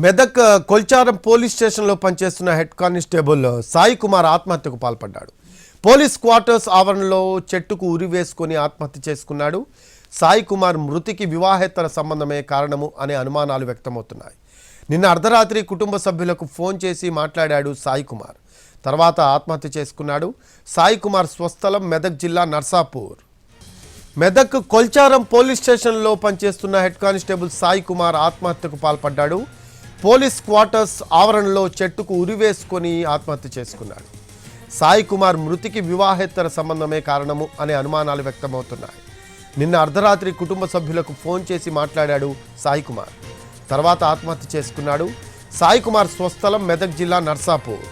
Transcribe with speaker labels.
Speaker 1: Medak Kolcharam police స్టేషన్లో పనిచేస్తున్న head constable Sai Kumar ఆత్మహత్యకు పాల్పడ్డాడు. పోలీస్ క్వార్టర్స్ ఆవరణలో చెట్టుకు ఉరివేసుకొని ఆత్మహత్య చేసుకున్నాడు. సాయి కుమార్ మృతికి వివాహేతర సంబంధమే కారణము అనే అనుమానాలు వ్యక్తమవుతున్నాయి. నిన్న అర్ధరాత్రి కుటుంబ సభ్యులకు ఫోన్ చేసి మాట్లాడాడు సాయి కుమార్. తర్వాత ఆత్మహత్య చేసుకున్నాడు. సాయి కుమార్ స్వస్థలం మెదక్ జిల్లా నర్సాపూర్. మెదక్ కొల్చారం పోలీస్ స్టేషన్లో పనిచేస్తున్న హెడ్ కానిస్టేబుల్ సాయి కుమార్ ఆత్మహత్యకు పాల్పడ్డాడు. పోలీస్ క్వార్టర్స్ ఆవరణలో చెట్టుకు ఉరివేసుకొని ఆత్మహత్య చేసుకున్నాడు. సాయి కుమార్ మృతికి వివాహేతర సంబంధమే కారణము అనే అనుమానాలు వ్యక్తమవుతున్నాయి. నిన్న అర్ధరాత్రి కుటుంబ సభ్యులకు ఫోన్ చేసి మాట్లాడాడు సాయి కుమార్. తర్వాత ఆత్మహత్య చేసుకున్నాడు. సాయి కుమార్ స్వస్థలం మెదక్ జిల్లా నర్సాపూర్.